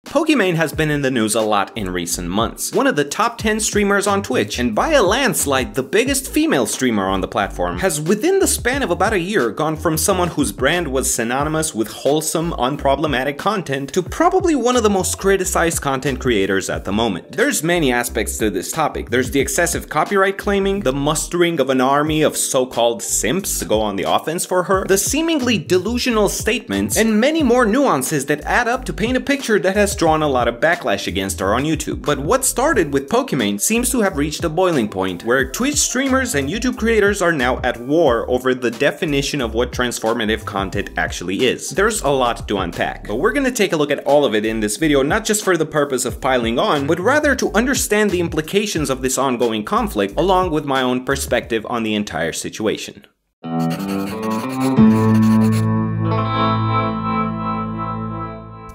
Pokimane has been in the news a lot in recent months. One of the top 10 streamers on Twitch, and by a landslide the biggest female streamer on the platform, has within the span of about a year gone from someone whose brand was synonymous with wholesome, unproblematic content to probably one of the most criticized content creators at the moment. There's many aspects to this topic. There's the excessive copyright claiming, the mustering of an army of so-called simps to go on the offense for her, the seemingly delusional statements, and many more nuances that add up to paint a picture that has drawn a lot of backlash against her on YouTube. But what started with Pokimane seems to have reached a boiling point where Twitch streamers and YouTube creators are now at war over the definition of what transformative content actually is. There's a lot to unpack, but we're gonna take a look at all of it in this video, not just for the purpose of piling on, but rather to understand the implications of this ongoing conflict, along with my own perspective on the entire situation.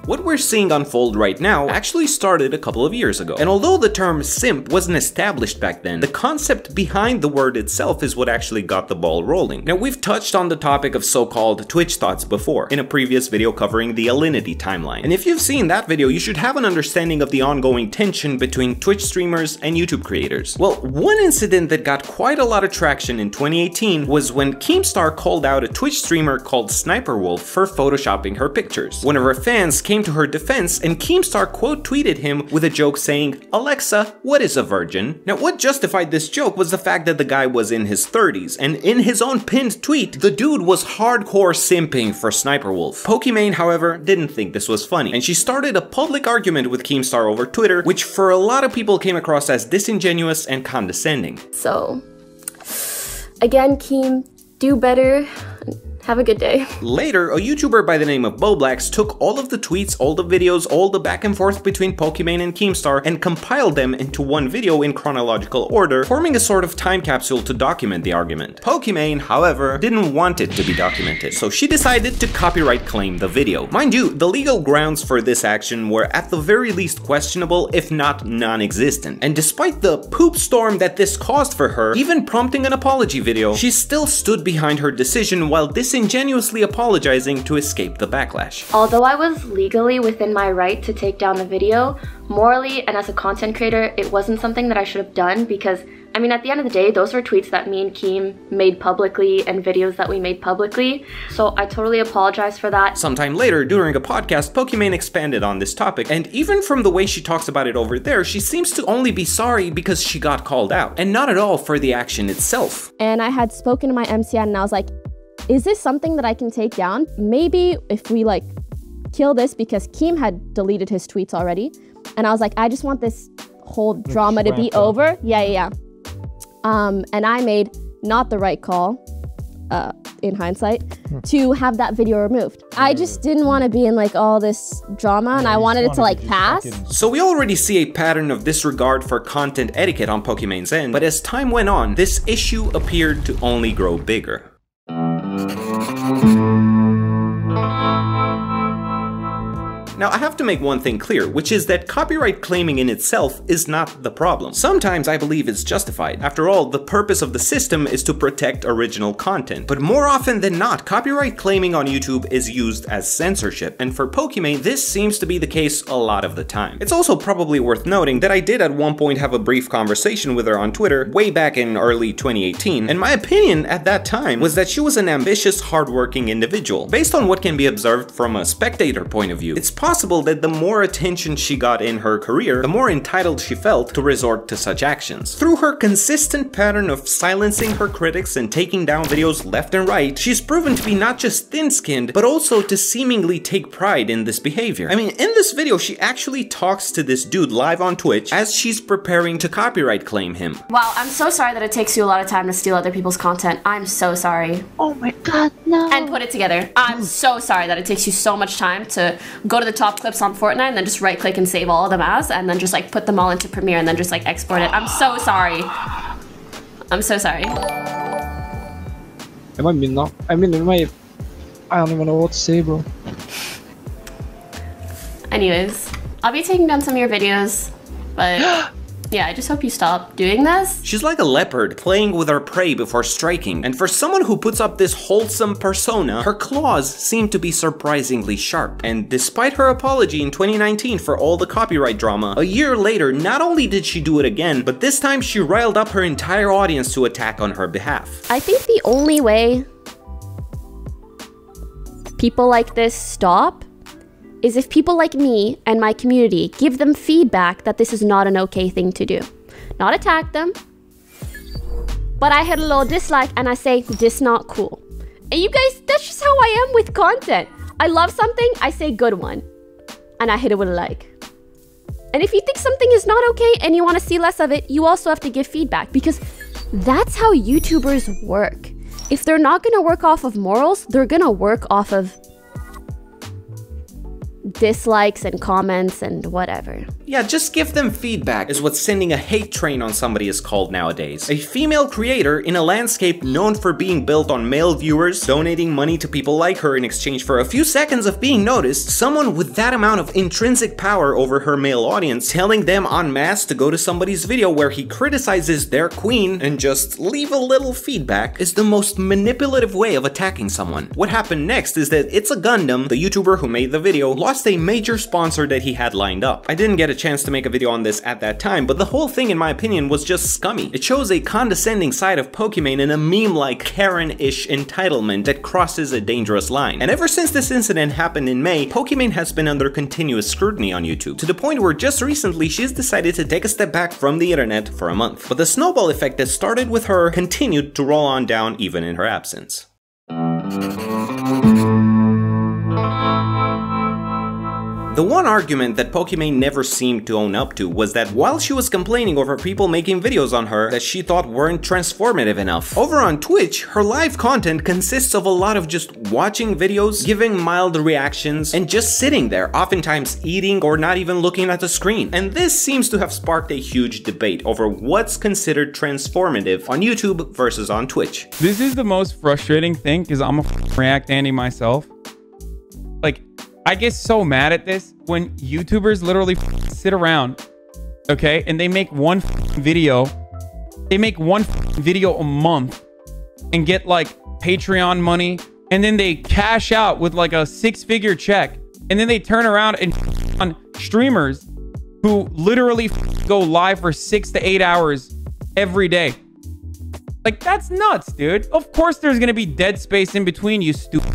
What we're seeing unfold right now actually started a couple of years ago, and although the term simp wasn't established back then, the concept behind the word itself is what actually got the ball rolling. Now, we've touched on the topic of so-called Twitch thoughts before, in a previous video covering the Alinity timeline, and if you've seen that video, you should have an understanding of the ongoing tension between Twitch streamers and YouTube creators. Well, one incident that got quite a lot of traction in 2018 was when Keemstar called out a Twitch streamer called Sniperwolf for photoshopping her pictures. One of her fans came to her defense, and Keemstar quote tweeted him with a joke saying, "Alexa, what is a virgin?" Now, what justified this joke was the fact that the guy was in his 30s, and in his own pinned tweet, the dude was hardcore simping for Sniperwolf. Pokimane, however, didn't think this was funny, and she started a public argument with Keemstar over Twitter, which for a lot of people came across as disingenuous and condescending. So, again, Keem, do better. Have a good day. Later, a YouTuber by the name of Boblax took all of the tweets, all the videos, all the back and forth between Pokimane and Keemstar and compiled them into one video in chronological order, forming a sort of time capsule to document the argument. Pokimane, however, didn't want it to be documented, so she decided to copyright claim the video. Mind you, the legal grounds for this action were at the very least questionable, if not non-existent. And despite the poop storm that this caused for her, even prompting an apology video, she still stood behind her decision while disingenuously apologizing to escape the backlash. Although I was legally within my right to take down the video, morally and as a content creator, it wasn't something that I should have done because, I mean, at the end of the day, those were tweets that me and Keem made publicly and videos that we made publicly, so I totally apologize for that. Sometime later, during a podcast, Pokimane expanded on this topic, and even from the way she talks about it over there, she seems to only be sorry because she got called out, and not at all for the action itself. And I had spoken to my MCN and I was like, is this something that I can take down? Maybe if we like kill this, because Keem had deleted his tweets already. And I was like, I just want this whole drama to be over. Yeah. And I made not the right call, in hindsight, to have that video removed. I just didn't want to be in like all this drama, and I wanted it to like pass. So we already see a pattern of disregard for content etiquette on Pokimane's end, but as time went on, this issue appeared to only grow bigger. Now, I have to make one thing clear, which is that copyright claiming in itself is not the problem. Sometimes I believe it's justified. After all, the purpose of the system is to protect original content. But more often than not, copyright claiming on YouTube is used as censorship, and for Pokimane, this seems to be the case a lot of the time. It's also probably worth noting that I did at one point have a brief conversation with her on Twitter, way back in early 2018, and my opinion at that time was that she was an ambitious, hardworking individual. Based on what can be observed from a spectator point of view, it's possible that the more attention she got in her career, the more entitled she felt to resort to such actions. Through her consistent pattern of silencing her critics and taking down videos left and right, she's proven to be not just thin-skinned, but also to seemingly take pride in this behavior. I mean, in this video, she actually talks to this dude live on Twitch as she's preparing to copyright claim him. Wow, I'm so sorry that it takes you a lot of time to steal other people's content. I'm so sorry. Oh my god, no. And put it together. I'm so sorry that it takes you so much time to go to the top clips on Fortnite and then just right click and save all of them as, and then just like put them all into Premiere and then just like export it. I'm so sorry. I'm so sorry. It might be not. I don't even know what to say, bro. Anyways, I'll be taking down some of your videos, but Yeah, I just hope you stop doing this. She's like a leopard playing with her prey before striking, and for someone who puts up this wholesome persona, her claws seem to be surprisingly sharp. And despite her apology in 2019 for all the copyright drama, a year later, not only did she do it again, but this time she riled up her entire audience to attack on her behalf. I think the only way people like this stop is if people like me and my community give them feedback that this is not an okay thing to do. Not attack them, but I hit a little dislike and I say, this not cool. And you guys, that's just how I am with content. I love something, I say good one, and I hit it with a like. And if you think something is not okay and you want to see less of it, you also have to give feedback, because that's how YouTubers work. If they're not gonna work off of morals, they're gonna work off of dislikes and comments and whatever. Yeah, just give them feedback is what sending a hate train on somebody is called nowadays. A female creator in a landscape known for being built on male viewers, donating money to people like her in exchange for a few seconds of being noticed, someone with that amount of intrinsic power over her male audience, telling them en masse to go to somebody's video where he criticizes their queen and just leave a little feedback, is the most manipulative way of attacking someone. What happened next is that It's a Gundam, the YouTuber who made the video, lost a major sponsor that he had lined up. I didn't get a chance to make a video on this at that time, but the whole thing in my opinion was just scummy. It shows a condescending side of Pokimane and a meme-like Karen-ish entitlement that crosses a dangerous line. And ever since this incident happened in May, Pokimane has been under continuous scrutiny on YouTube, to the point where just recently she's decided to take a step back from the internet for a month. But the snowball effect that started with her continued to roll on down even in her absence. The one argument that Pokimane never seemed to own up to was that while she was complaining over people making videos on her that she thought weren't transformative enough, over on Twitch, her live content consists of a lot of just watching videos, giving mild reactions, and just sitting there, oftentimes eating or not even looking at the screen. And this seems to have sparked a huge debate over what's considered transformative on YouTube versus on Twitch. This is the most frustrating thing, because I'm a React Andy myself. Like, I get so mad at this when YouTubers literally sit around, okay, and they make one video. They make one video a month and get like Patreon money, and then they cash out with like a 6-figure check, and then they turn around and on streamers who literally go live for 6 to 8 hours every day. Like, that's nuts, dude. Of course there's gonna be dead space in between, you stupid.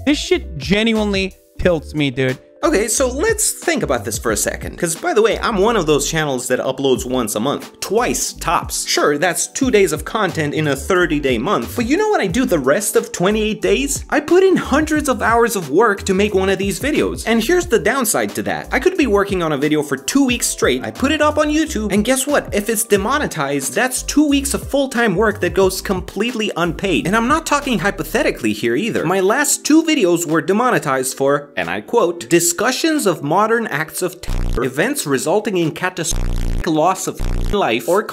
This shit genuinely tilts me, dude. Okay, so let's think about this for a second, because by the way, I'm one of those channels that uploads once a month, twice tops. Sure, that's 2 days of content in a 30-day month, but you know what I do the rest of 28 days? I put in hundreds of hours of work to make one of these videos, and here's the downside to that. I could be working on a video for 2 weeks straight, I put it up on YouTube, and guess what? If it's demonetized, that's 2 weeks of full-time work that goes completely unpaid. And I'm not talking hypothetically here either. My last 2 videos were demonetized for, and I quote, discussions of modern acts of terror, events resulting in catastrophic loss of life, or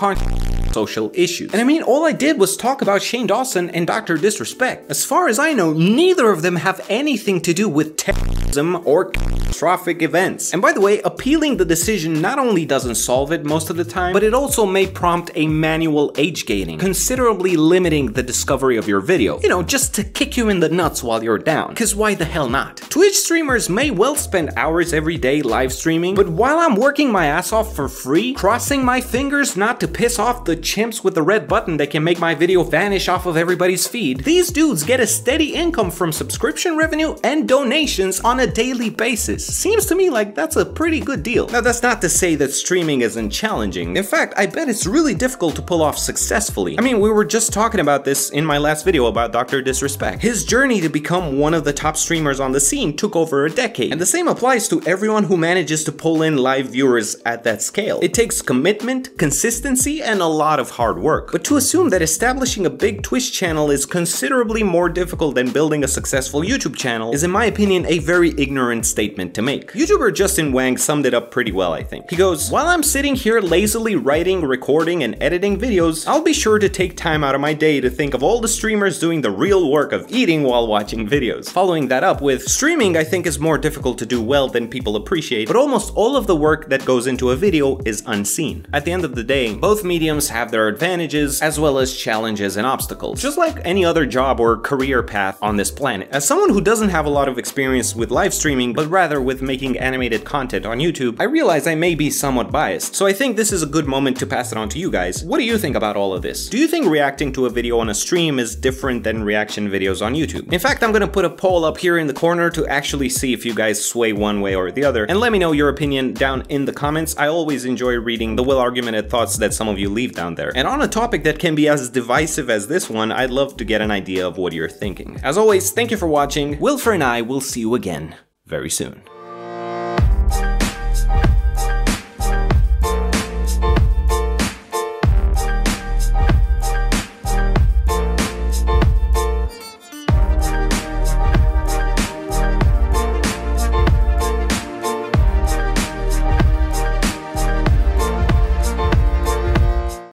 social issues. And I mean, all I did was talk about Shane Dawson and Dr. Disrespect. As far as I know, neither of them have anything to do with terrorism or catastrophic events. And by the way, appealing the decision not only doesn't solve it most of the time, but it also may prompt a manual age gating, considerably limiting the discovery of your video. You know, just to kick you in the nuts while you're down. Cause why the hell not? Twitch streamers may well spend hours every day live streaming, but while I'm working my ass off for free, crossing my fingers not to piss off the chimps with the red button that can make my video vanish off of everybody's feed, these dudes get a steady income from subscription revenue and donations on a daily basis. Seems to me like that's a pretty good deal. Now, that's not to say that streaming isn't challenging. In fact, I bet it's really difficult to pull off successfully. I mean, we were just talking about this in my last video about Dr. Disrespect. His journey to become one of the top streamers on the scene took over a decade, and the same applies to everyone who manages to pull in live viewers at that scale. It takes commitment, consistency, and a lot lot of hard work. But to assume that establishing a big Twitch channel is considerably more difficult than building a successful YouTube channel is, in my opinion, a very ignorant statement to make. YouTuber Justin Wang summed it up pretty well, I think. He goes, "While I'm sitting here lazily writing, recording, and editing videos, I'll be sure to take time out of my day to think of all the streamers doing the real work of eating while watching videos." Following that up with, "Streaming I think is more difficult to do well than people appreciate, but almost all of the work that goes into a video is unseen." At the end of the day, both mediums have their advantages as well as challenges and obstacles, just like any other job or career path on this planet. As someone who doesn't have a lot of experience with live streaming, but rather with making animated content on YouTube, I realize I may be somewhat biased, so I think this is a good moment to pass it on to you guys. What do you think about all of this? Do you think reacting to a video on a stream is different than reaction videos on YouTube? In fact, I'm gonna put a poll up here in the corner to actually see if you guys sway one way or the other, and let me know your opinion down in the comments. I always enjoy reading the well-argumented thoughts that some of you leave down there. And on a topic that can be as divisive as this one, I'd love to get an idea of what you're thinking. As always, thank you for watching. Wilfer and I will see you again very soon.